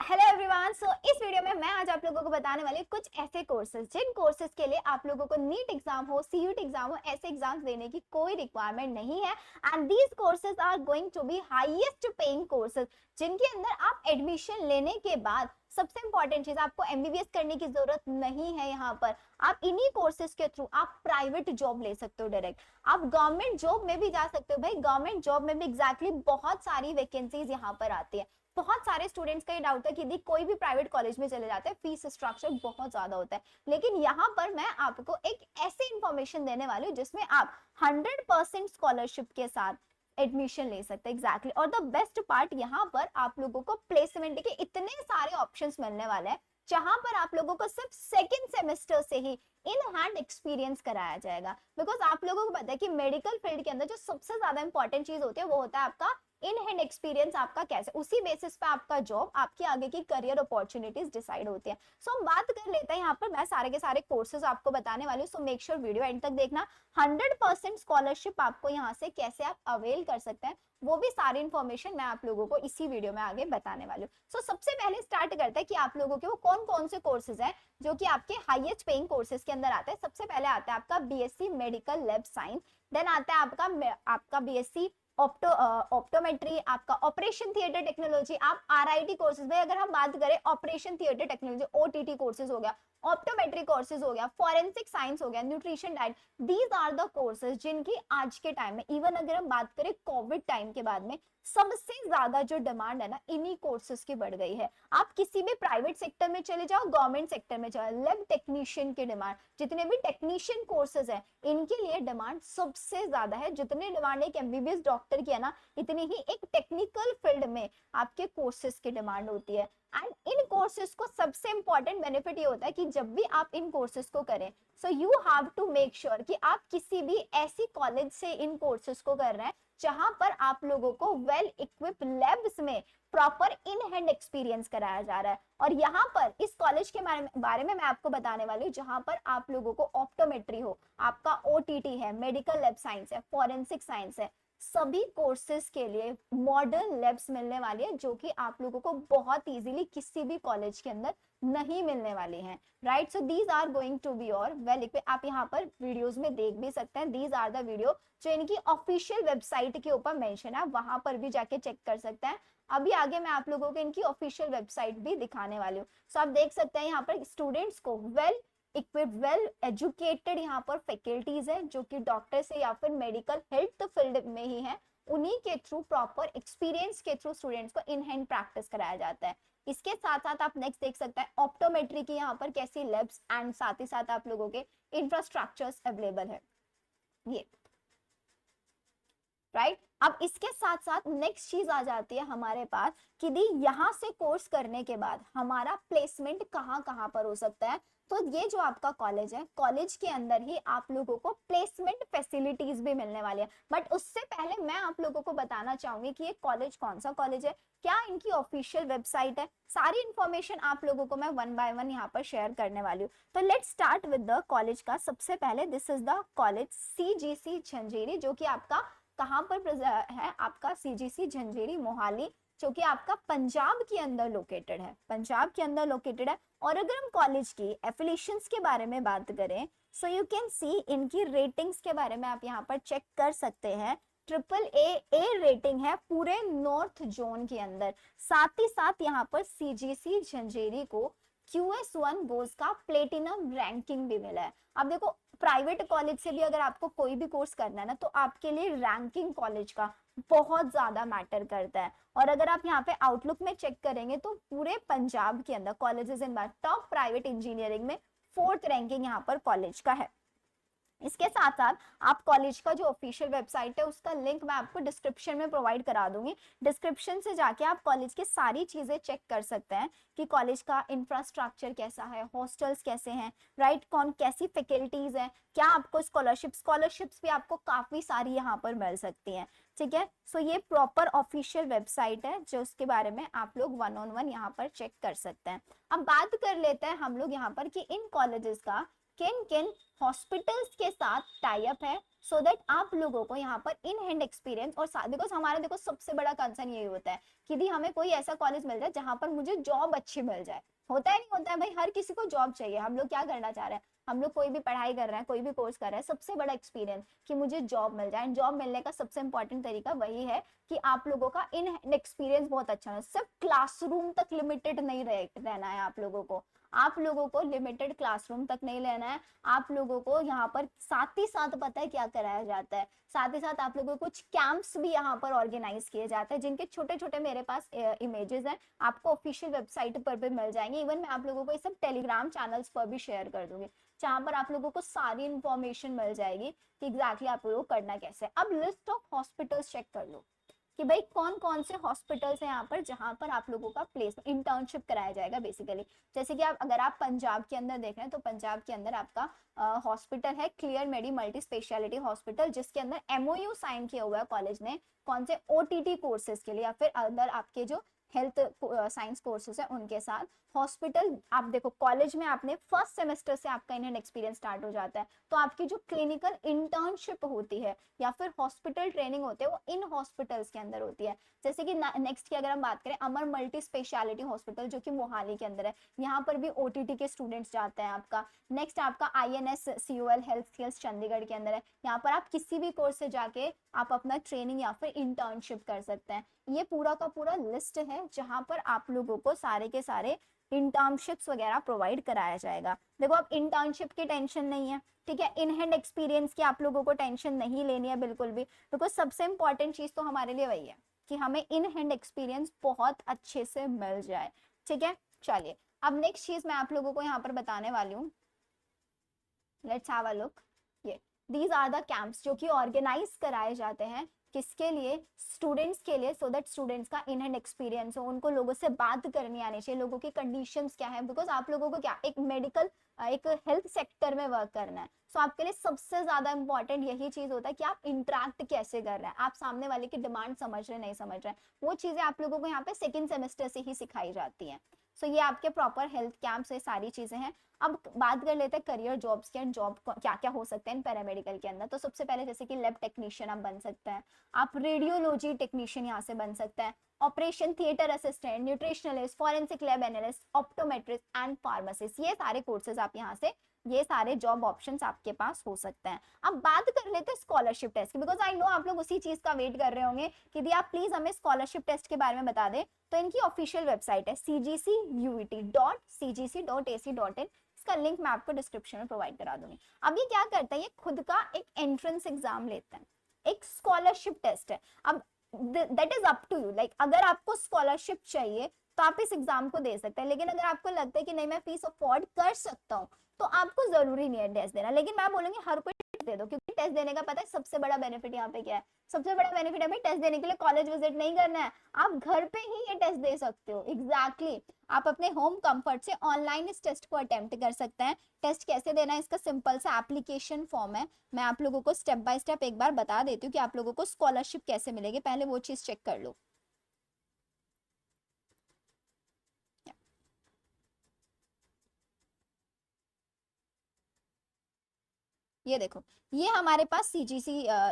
Hello everyone. सो इस video में मैं आज आप लोगों को बताने वाली हूँ कुछ ऐसे कोर्सेज जिन कोर्सेज के लिए आप लोगों को नीट एग्जाम हो, सीयूटी एग्जाम हो, ऐसे एग्जाम्स देने की कोई रिक्वायरमेंट नहीं है। And these courses are going to be highest paying courses, जिनके अंदर आप एडमिशन लेने के बाद सबसे इंपॉर्टेंट चीज, आपको एमबीबीएस करने की जरूरत नहीं है। यहाँ पर आप इन्हीं कोर्सेज के थ्रू आप प्राइवेट जॉब ले सकते हो डायरेक्ट। आप गवर्नमेंट जॉब में भी जा सकते हो। भाई गवर्नमेंट जॉब में भी एग्जैक्टली बहुत सारी वैकेंसीज यहाँ पर आती है। बहुत सारे स्टूडेंट्स का ये डाउट है कि दी कोई भी प्राइवेट कॉलेज में चले जाते हैं, फीस स्ट्रक्चर बहुत ज्यादा होता है। लेकिन यहाँ पर मैं आपको एक ऐसी इंफॉर्मेशन देने वाली हूँ जिसमें आप 100% स्कॉलरशिप के साथ एडमिशन ले सकते हैं। एग्जैक्टली और द बेस्ट पार्ट, यहाँ पर आप लोगों को प्लेसमेंट के इतने सारे ऑप्शंस मिलने वाले हैं, जहां पर आप लोगों को सिर्फ सेकेंड सेमेस्टर से ही इन हैंड एक्सपीरियंस कराया जाएगा। बिकॉज आप लोगों को पता है कि मेडिकल फील्ड के अंदर जो सबसे ज्यादा इंपॉर्टेंट चीज होती है वो होता है आपका इन हैंड एक्सपीरियंस। आपका कैसे, उसी बेसिस पे आपका जॉब, आपकी आगे की करियर अपॉर्चुनिटीज डिसाइड होती है। सो हम बात कर लेते हैं, यहाँ पर मैं सारे के सारे कोर्सेज आपको बताने वाली हूँ। So make sure video and तक देखना। 100% स्कॉलरशिप आपको यहाँ से कैसे आप अवेल कर सकते हैं, वो भी सारी इंफॉर्मेशन मैं आप लोगों को इसी वीडियो में आगे बताने वाली हूँ। सो सबसे पहले स्टार्ट करते हैं कि आप लोगों के वो कौन कौन से कोर्सेज हैं जो कि आपके हाईएस्ट पेइंग कोर्सेज के अंदर आते हैं। सबसे पहले आता है आपका BSc medical lab science, then आता है आपका बीएससी ऑप्टोमेट्री, आपका ऑपरेशन थिएटर टेक्नोलॉजी। आप आरआईटी कोर्सेज में अगर हम बात करें, operation theatre technology OTT courses हो गया, ऑप्टोमेट्री कोर्सेज हो गया, फॉरेंसिक साइंस हो गया, nutrition diet, these are the courses जिनकी आज के टाइम में, इवन अगर हम बात करें कोविड टाइम के बाद में, सबसे ज्यादा जो डिमांड है ना इन्हीं कोर्सेज की बढ़ गई है। आप किसी भी प्राइवेट सेक्टर में चले जाओ, गवर्नमेंट सेक्टर में जाओ, लैब टेक्नीशियन की डिमांड, जितने भी टेक्नीशियन कोर्सेज है इनके लिए डिमांड सबसे ज्यादा है। जितनी डिमांड एक एमबीबीएस डॉक्टर की है ना, इतनी ही एक टेक्निकल फील्ड में आपके कोर्सेज की डिमांड होती है। एंड इन कोर्सेज को सबसे इंपॉर्टेंट बेनिफिट ये होता है कि जब भी आप इन कोर्सेज को करें, so you have to make sure कि आप किसी भी ऐसी कॉलेज से इन कोर्सेज को कर रहे हैं जहां पर आप लोगों को वेल इक्विप्ड लैब्स में प्रॉपर इन हैंड एक्सपीरियंस कराया जा रहा है। और यहाँ पर इस कॉलेज के बारे में मैं आपको बताने वाली हूँ, जहां पर आप लोगों को ऑप्टोमेट्री हो, आपका ओटीटी है, मेडिकल लैब साइंस है, फॉरेंसिक साइंस है, सभी कोर्सेज के लिए मॉडर्न लैब्स मिलने वाली है, जो कि आप लोगों को बहुत इजीली किसी भी कॉलेज के अंदर नहीं मिलने वाली हैं। Right, so these are going to be और वेल, आप यहाँ पर वीडियोस में देख भी सकते हैं। दीज आर द वीडियो जो इनकी ऑफिशियल वेबसाइट के ऊपर मेंशन है, वहां पर भी जाके चेक कर सकते हैं। अभी आगे मैं आप लोगों को इनकी ऑफिशियल वेबसाइट भी दिखाने वाली हूँ। सो आप देख सकते हैं यहाँ पर स्टूडेंट्स को वेल इक्विप्ड, वेल एजुकेटेड यहाँ पर फैकल्टीज है, जो कि डॉक्टर से या फिर मेडिकल हेल्थ फील्ड में ही है, उन्हीं के थ्रू प्रॉपर एक्सपीरियंस के थ्रू स्टूडेंट्स को इन हैंड प्रैक्टिस कराया जाता है। इसके साथ साथ आप नेक्स्ट देख सकते हैं ऑप्टोमेट्री की यहाँ पर कैसी लैब्स एंड साथ ही साथ आप लोगों के इंफ्रास्ट्रक्चर्स अवेलेबल है ये। राइट, अब इसके साथ साथ नेक्स्ट चीज आ जाती है हमारे पास कि दी यहाँ से कोर्स करने के बाद हमारा प्लेसमेंट कहाँ कहाँ पर हो सकता है। तो ये जो आपका कॉलेज है, कॉलेज के अंदर ही आप लोगों को प्लेसमेंट फैसिलिटीज भी मिलने वाली है। बट उससे पहले मैं आप लोगों को बताना चाहूंगी कि ये कॉलेज कौन सा कॉलेज है, क्या इनकी ऑफिशियल वेबसाइट है, सारी इंफॉर्मेशन आप लोगों को मैं वन बाय वन यहाँ पर शेयर करने वाली हूँ। तो let's start with the college का। सबसे पहले this is the college CGC Jhanjeri, जो कि आपका कहां पर है, आपका सीजीसी झंझेरी मोहाली, जो कि आपका पंजाब के अंदर लोकेटेड है, पंजाब के अंदर लोकेटेड है। और अगर हम कॉलेज की एफिलिएशंस के बारे में बात करें, सो यू कैन सी इनकी रेटिंग्स के बारे में आप यहाँ पर चेक कर सकते हैं। ए रेटिंग है पूरे नॉर्थ जोन के अंदर। साथ ही साथ यहाँ पर सीजीसी झंझेरी को QS1 गोल्स का प्लेटिनम रैंकिंग भी मिला है। अब देखो, प्राइवेट कॉलेज से भी अगर आपको कोई भी कोर्स करना है ना, तो आपके लिए रैंकिंग कॉलेज का बहुत ज्यादा मैटर करता है। और अगर आप यहाँ पे आउटलुक में चेक करेंगे तो पूरे पंजाब के अंदर colleges in top private engineering में 4th रैंकिंग यहाँ पर कॉलेज का है। इसके साथ साथ आप कॉलेज का जो ऑफिशियल वेबसाइट है उसका लिंक मैं आपको डिस्क्रिप्शन में प्रोवाइड करा दूंगी। डिस्क्रिप्शन से जाके आप कॉलेज की सारी चीजें चेक कर सकते हैं कि कॉलेज का इंफ्रास्ट्रक्चर कैसा है, हॉस्टल्स कैसे हैं, राइट, कौन कैसी फैकल्टीज है, क्या आपको स्कॉलरशिप्स भी आपको काफी सारी यहाँ पर मिल सकती हैं। ठीक है, सो ये प्रॉपर ऑफिशियल वेबसाइट है जो उसके बारे में आप लोग 1-on-1 यहाँ पर चेक कर सकते हैं। अब बात कर लेते हैं हम लोग यहाँ पर कि इन कॉलेजेस का किन किन हॉस्पिटल्स के साथ टाई अप है। सो दैट आप लोगों को यहाँ पर इन हैंड एक्सपीरियंस और बिकॉज हमारा देखो सबसे बड़ा कंसर्न यही होता है कि दी हमें कोई ऐसा कॉलेज मिल जाए जहां पर मुझे जॉब अच्छी मिल जाए। होता है नहीं होता है भाई, हर किसी को जॉब चाहिए। हम लोग क्या करना चाह रहे हैं, हम लोग कोई भी पढ़ाई कर रहे हैं, कोई भी कोर्स कर रहे हैं, सबसे बड़ा एक्सपीरियंस कि मुझे जॉब मिल जाए। जॉब मिलने का सबसे इंपॉर्टेंट तरीका वही है कि आप लोगों का इन हैंड एक्सपीरियंस बहुत अच्छा है। सिर्फ क्लासरूम तक लिमिटेड नहीं रहना है आप लोगों को। आप लोगों को लिमिटेड क्लासरूम तक नहीं लेना है। आप लोगों को यहाँ पर साथ ही साथ पता है क्या कराया जाता है, साथ ही साथ आप लोगों को कुछ कैंप्स भी यहाँ पर ऑर्गेनाइज किए जाते हैं, जिनके छोटे छोटे मेरे पास इमेजेस हैं, आपको ऑफिशियल वेबसाइट पर भी मिल जाएंगे। इवन मैं आप लोगों को ये सब टेलीग्राम चैनल्स पर भी शेयर कर दूंगी, जहां पर आप लोगों को सारी इंफॉर्मेशन मिल जाएगी कि एग्जैक्टली आप लोगों को करना कैसे है। अब लिस्ट ऑफ हॉस्पिटल्स चेक कर लो कि भाई कौन कौन से हॉस्पिटल्स हैं यहाँ पर जहां पर आप लोगों का प्लेसमेंट इंटर्नशिप कराया जाएगा बेसिकली। जैसे कि आप अगर आप पंजाब के अंदर देख रहे हैं तो पंजाब के अंदर आपका हॉस्पिटल है क्लियर मेडी मल्टी स्पेशलिटी हॉस्पिटल, जिसके अंदर एमओयू साइन किया हुआ है कॉलेज ने कौन से ओटीटी कोर्सेज के लिए या फिर अदर आपके जो हेल्थ साइंस कोर्सेज है उनके साथ। हॉस्पिटल आप देखो कॉलेज में आपने फर्स्ट सेमेस्टर से आपका इन एक्सपीरियंस स्टार्ट हो जाता है, तो आपकी जो क्लिनिकल इंटर्नशिप होती है या फिर हॉस्पिटल ट्रेनिंग होते हैं वो इन हॉस्पिटल्स के अंदर होती है। जैसे कि नेक्स्ट की अगर हम बात करें अमर मल्टी स्पेशलिटी हॉस्पिटल जो कि मोहाली के अंदर है, यहाँ पर भी ओटीटी के स्टूडेंट्स जाते हैं आपका। नेक्स्ट आपका INS COL health skills Chandigarh के अंदर है, यहाँ पर आप किसी भी कोर्स से जाके आप अपना ट्रेनिंग या फिर इंटर्नशिप कर सकते हैं। ये पूरा का पूरा लिस्ट है जहां पर आप लोगों को सारे के सारे इंटर्नशिप्स वगैरह प्रोवाइड कराया जाएगा। देखो अब इंटर्नशिप की टेंशन नहीं है, ठीक है, इन हैंड एक्सपीरियंस की आप लोगों को टेंशन नहीं लेनी है बिल्कुल भी, बिकॉज सबसे इंपॉर्टेंट चीज तो हमारे लिए वही है कि हमें इन हैंड एक्सपीरियंस बहुत अच्छे से मिल जाए। ठीक है, चलिए अब नेक्स्ट चीज मैं आप लोगों को यहाँ पर बताने वाली हूँ। Let's have a look. ये दीज आर द कैंप्स जो कि ऑर्गेनाइज कराए जाते हैं किसके लिए, स्टूडेंट्स के लिए, सो दैट स्टूडेंट्स का इन हैंड एक्सपीरियंस हो, उनको लोगों से बात करनी आनी चाहिए, लोगों की कंडीशंस क्या है, बिकॉज आप लोगों को क्या एक मेडिकल एक हेल्थ सेक्टर में वर्क करना है। सो आपके लिए सबसे ज्यादा इंपॉर्टेंट यही चीज होता है कि आप इंटरेक्ट कैसे कर रहे हैं, आप सामने वाले की डिमांड समझ रहे नहीं समझ रहे, वो चीजें आप लोगों को यहाँ पे सेकेंड सेमेस्टर से ही सिखाई जाती है। सो ये आपके प्रॉपर हेल्थ कैंप्स ये सारी चीजें हैं। अब बात कर लेते हैं करियर जॉब्स के, जॉब क्या क्या हो सकते हैं पैरामेडिकल के अंदर। तो सबसे पहले जैसे कि लैब टेक्नीशियन आप बन सकते हैं, आप रेडियोलॉजी टेक्नीशियन यहाँ से बन सकते हैं, operation theatre assistant, nutritionalist, forensic lab analyst, optometrist and pharmacist, ये सारे कोर्सेज आप यहाँ से, ये सारे जॉब ऑप्शंस आपके पास हो सकते हैं। अब बात कर लेते हैं स्कॉलरशिप टेस्ट की, बिकॉज आई नो आप लोग उसी चीज का वेट कर रहे होंगे कि दी आप प्लीज हमें स्कॉलरशिप टेस्ट के बारे में बता दें। तो इनकी ऑफिशियल वेबसाइट है cgcuet.cgc.ac.in, इसका लिंक मैं आपको डिस्क्रिप्शन में प्रोवाइड करा दूंगी। अब ये क्या करता है, ये खुद का एक एंट्रेंस एग्जाम लेते हैं, एक स्कॉलरशिप टेस्ट है। अब that is up to you, like अगर आपको स्कॉलरशिप चाहिए तो आप इस एग्जाम को दे सकते हैं, लेकिन अगर आपको लगता है कि नहीं मैं फीस अफोर्ड कर सकता हूँ तो आपको जरूरी नहीं है टेस्ट देना। लेकिन मैं बोलूंगी हर कोई दे दो, क्योंकि टेस्ट देने का पता है सबसे बड़ा बेनिफिट यहाँ पे क्या है, सबसे बड़ा बेनिफिट है भाई टेस्ट देने के लिए कॉलेज विजिट नहीं करना है, आप घर पे ही ये टेस्ट दे सकते हो। एग्जैक्टली आप अपने होम कंफर्ट से ऑनलाइन इस टेस्ट को अटेम्प्ट कर सकते हैं। टेस्ट कैसे देना है, इसका सिंपल सा एप्लीकेशन फॉर्म है, मैं आप लोगों को स्टेप बाय स्टेप एक बार बता देती हूँ कि आप लोगों को स्कॉलरशिप कैसे मिलेगी, पहले वो चीज चेक कर लो। ये देखो, ये हमारे पास CGC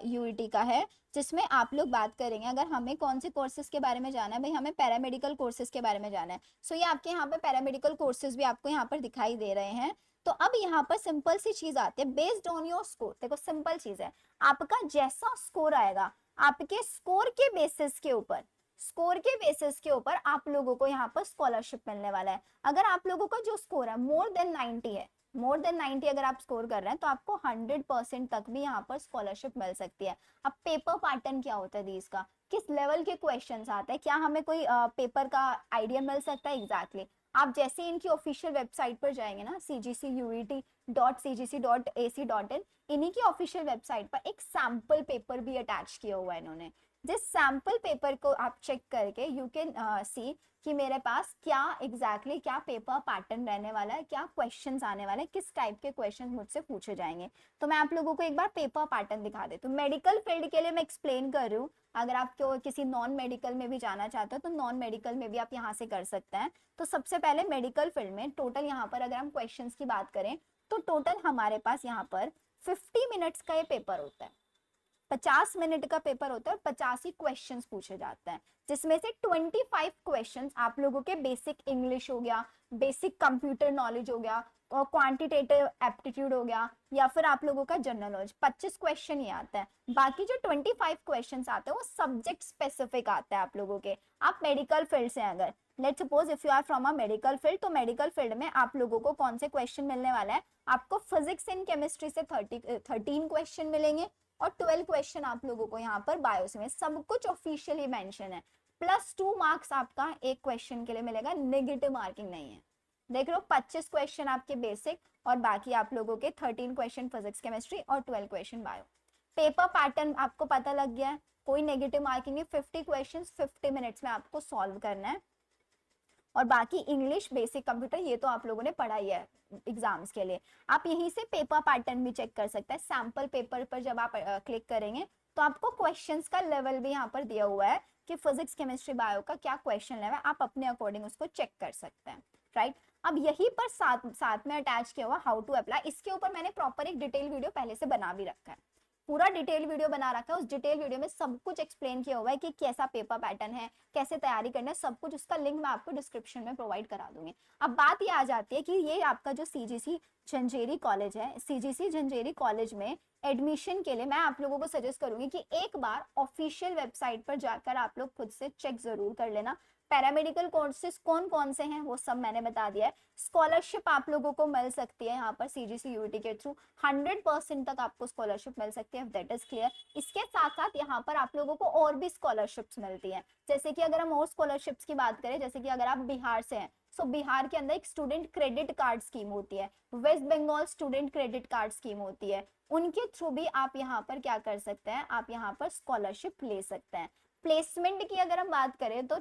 UET का है, जिसमें आप लोग बात करेंगे अगर हमें कौन से कोर्सेज के बारे में जाना है, भाई हमें पैरामेडिकल कोर्सेज के बारे में जाना है। सो ये आपके यहाँ पे पैरामेडिकल कोर्सेज भी आपको यहाँ पर दिखाई दे रहे हैं। तो अब यहाँ पर सिंपल सी चीज आती है, बेस्ड ऑन योर स्कोर। देखो सिंपल चीज है, आपका जैसा स्कोर आएगा आपके स्कोर के बेसिस के ऊपर, स्कोर के बेसिस के ऊपर आप लोगों को यहाँ पर स्कॉलरशिप मिलने वाला है। अगर आप लोगों का जो स्कोर है मोर देन 90 है, मोर देन 90 अगर आप स्कोर कर रहे हैं तो आपको 100% तक भी यहाँ पर स्कॉलरशिप मिल सकती है। अब पेपर पैटर्न क्या होता है इसका, किस लेवल के क्वेश्चंस आते हैं, क्या हमें कोई पेपर का आइडिया मिल सकता है। एग्जैक्टली आप जैसे इनकी ऑफिशियल वेबसाइट पर जाएंगे ना cgcuet.cgc.ac.in, इन्हीं की ऑफिशियल वेबसाइट पर एक सैंपल पेपर भी अटैच किया हुआ है इन्होंने। जिस सैंपल पेपर को आप चेक करके यू कैन सी कि मेरे पास क्या एग्जैक्टली क्या पेपर पैटर्न रहने वाला है, क्या क्वेश्चंस आने वाले हैं, किस टाइप के क्वेश्चंस मुझसे पूछे जाएंगे। तो मैं आप लोगों को एक बार पेपर पैटर्न दिखा देती हूँ। मेडिकल फील्ड के लिए मैं एक्सप्लेन कर रही हूँ, अगर आप किसी नॉन मेडिकल में भी जाना चाहते हो तो नॉन मेडिकल में भी आप यहाँ से कर सकते हैं। तो सबसे पहले मेडिकल फील्ड में टोटल यहाँ पर अगर हम क्वेश्चन की बात करें तो टोटल हमारे पास यहाँ पर 50 मिनट्स का ये पेपर होता है। 50 मिनट का पेपर होता है और 50 ही क्वेश्चंस पूछे जाते हैं, जिसमें से 25 क्वेश्चंस आप लोगों के बेसिक इंग्लिश हो गया, बेसिक कंप्यूटर नॉलेज हो गया और क्वांटिटेटिव एप्टीट्यूड हो गया, या फिर आप लोगों का जनरल नॉलेज, 25 क्वेश्चन ही आता है। बाकी जो 25 क्वेश्चंस आते हैं वो सब्जेक्ट स्पेसिफिक आता है आप लोगों के। आप मेडिकल फील्ड से अगर let's suppose if you are from a medical field, तो मेडिकल फील्ड में आप लोगों को कौन से क्वेश्चन मिलने वाला है, आपको फिजिक्स एंड केमिस्ट्री से 13 क्वेश्चन मिलेंगे और 12 क्वेश्चन आप लोगों को यहाँ पर बायो से में, सब कुछ ऑफिशियली मेंशन है। +2 मार्क्स आपका एक क्वेश्चन के लिए मिलेगा, नेगेटिव मार्किंग नहीं है। देख लो 25 क्वेश्चन आपके बेसिक और बाकी आप लोगों के 13 क्वेश्चन फिजिक्स केमिस्ट्री और 12 क्वेश्चन बायो। पेपर पैटर्न आपको पता लग गया है, कोई नेगेटिव मार्किंग नहीं, 50 क्वेश्चंस 50 मिनट्स में आपको सॉल्व करना है। और बाकी इंग्लिश, बेसिक कंप्यूटर, ये तो आप लोगों ने पढ़ाई है एग्जाम्स के लिए। आप यहीं से पेपर पैटर्न भी चेक कर सकते हैं। सैंपल पेपर पर जब आप क्लिक करेंगे तो आपको क्वेश्चंस का लेवल भी यहाँ पर दिया हुआ है कि फिजिक्स केमिस्ट्री बायो का क्या क्वेश्चन लेवल है, आप अपने अकॉर्डिंग उसको चेक कर सकते हैं, राइट। अब यही पर साथ में अटैच किया हुआ हाउ टू अप्लाई, इसके ऊपर मैंने प्रॉपर एक डिटेल वीडियो पहले से बना भी रखा है, पूरा डिटेल वीडियो बना रखा है। उस डिटेल वीडियो में सब कुछ एक्सप्लेन किया हुआ है कि कैसा पेपर पैटर्न है, कैसे तैयारी करना है, सब कुछ। उसका लिंक मैं आपको डिस्क्रिप्शन में प्रोवाइड करा दूंगी। अब बात ये आ जाती है कि ये आपका जो सीजीसी झंझेरी कॉलेज है, सीजीसी झंझेरी कॉलेज में एडमिशन के लिए मैं आप लोगों को सजेस्ट करूंगी कि एक बार ऑफिशियल वेबसाइट पर जाकर आप लोग खुद से चेक जरूर कर लेना। पैरामेडिकल कोर्सेज कौन कौन से हैं वो सब मैंने बता दिया है। स्कॉलरशिप आप लोगों को मिल सकती है यहाँ पर सीजीसी यूटी के थ्रू, 100% तक आपको स्कॉलरशिप मिल सकती है, दैट इज क्लियर। इसके साथ साथ यहाँ पर आप लोगों को और भी स्कॉलरशिप्स मिलती है, जैसे कि अगर हम और स्कॉलरशिप्स की बात करें, जैसे कि अगर आप बिहार से हैं, सो बिहार के अंदर एक स्टूडेंट क्रेडिट कार्ड स्कीम होती है, West Bengal student credit card scheme होती है, उनके थ्रू भी आप यहाँ पर क्या कर सकते हैं, आप यहाँ पर स्कॉलरशिप ले सकते हैं। प्लेसमेंट की अगर हम बात करें तो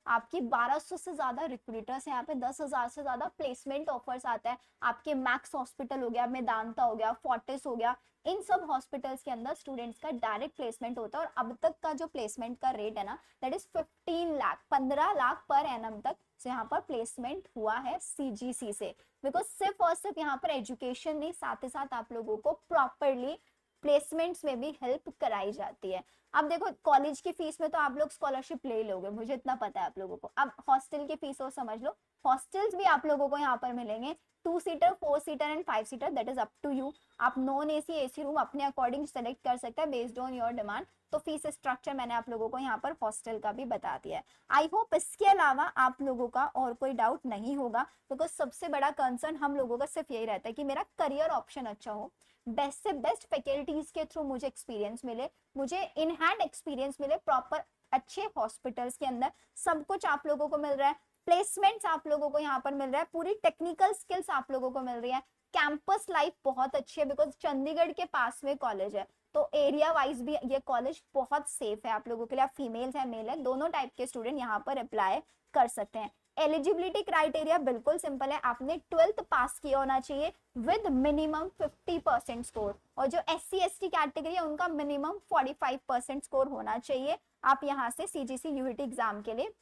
आपकी 1200 से ज्यादा रिक्रूटर्स हैं यहाँ पे, 10,000 से ज्यादा प्लेसमेंट ऑफर्स आता है। आपके मैक्स हॉस्पिटल हो गया, मेदांता हो गया, फोर्टिस हो गया, इन सब हॉस्पिटल्स के अंदर स्टूडेंट्स का डायरेक्ट प्लेसमेंट होता है। और अब तक का जो प्लेसमेंट का रेट है ना, that is 15 lakh, 15 lakh per annum तक से यहाँ पर प्लेसमेंट हुआ है सीजीसी से। बिकॉज सिर्फ और सिर्फ यहाँ पर एजुकेशन नहीं, साथ ही साथ आप लोगों को प्रॉपरली प्लेसमेंट्स में भी हेल्प कराई जाती है। अब देखो कॉलेज की फीस में तो आप लोग स्कॉलरशिप ले लोगे, मुझे इतना पता है आप लोगों को। अब हॉस्टल की फीस हो समझ लो, हॉस्टल्स भी आप लोगों को यहाँ पर मिलेंगे, 2 seater, 4 seater and 5 seater, that is up to you. आप नॉन एसी एसी रूम अपने अकॉर्डिंग सेलेक्ट कर सकते हैं बेस्ड ऑन योर डिमांड। तो फीस स्ट्रक्चर मैंने आप लोगों को यहाँ पर हॉस्टल का भी बता दिया है। आई होप इसके अलावा आप लोगों का और कोई डाउट नहीं होगा, बिकॉज सबसे बड़ा कंसर्न हम लोगों का सिर्फ यही रहता है कि मेरा करियर ऑप्शन अच्छा हो, बेस्ट से बेस्ट फैकल्टीज के थ्रू मुझे एक्सपीरियंस मिले, मुझे इन हैंड एक्सपीरियंस मिले, प्रॉपर अच्छे हॉस्पिटल्स के अंदर सब कुछ आप लोगों को मिल रहा है, प्लेसमेंट्स आप लोगों को यहाँ पर मिल रहा है, पूरी टेक्निकल स्किल्स आप लोगों को मिल रही है, कैंपस लाइफ बहुत अच्छी है बिकॉज चंडीगढ़ के पास में कॉलेज है, तो एरिया वाइज भी ये कॉलेज बहुत सेफ है आप लोगों के लिए। आप फीमेल्स है मेल है दोनों टाइप के स्टूडेंट यहाँ पर अप्लाई कर सकते हैं। एलिजिबिलिटी क्राइटेरिया बिल्कुल सिंपल है, आपने 12th पास किया होना चाहिए विद मिनिमम 50% स्कोर, और जो SC ST कैटेगरी है उनका मिनिमम 45% स्कोर होना चाहिए। आप यहाँ से CGC UET एग्जाम के लिए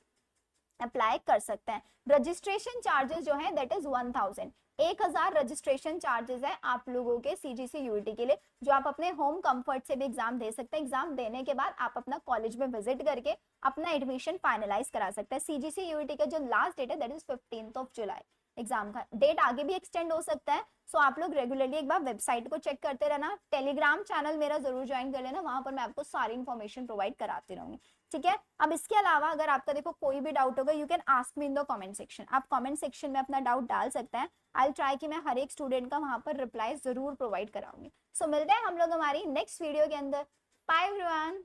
अप्लाई कर सकते हैं। रजिस्ट्रेशन चार्जेस जो है दैट इज 1000 रजिस्ट्रेशन चार्जेस है आप लोगों के CGC UET के लिए, जो आप अपने होम कंफर्ट से भी एग्जाम दे सकते हैं। एग्जाम देने के बाद आप अपना कॉलेज में विजिट करके अपना एडमिशन फाइनलाइज करा सकते हैं। CGC UET का जो लास्ट डेट है दैट इज 15 जुलाई। एग्जाम का डेट आगे भी एक्सटेंड हो सकता है, सो आप लोग रेगुलरली एक बार वेबसाइट को चेक करते रहना। टेलीग्राम चैनल मेरा जरूर ज्वाइन कर लेना, वहां पर मैं आपको सारी इन्फॉर्मेशन प्रोवाइड कराती रहूंगी, ठीक है। अब इसके अलावा अगर आपका देखो कोई भी डाउट होगा, you can ask me in the comment section, आप कमेंट सेक्शन में अपना डाउट डाल सकते हैं। आई ट्राई कि मैं हर एक स्टूडेंट का वहां पर रिप्लाई जरूर प्रोवाइड कराऊंगी। सो मिलते हैं हम लोग हमारी नेक्स्ट वीडियो के अंदर। Bye everyone.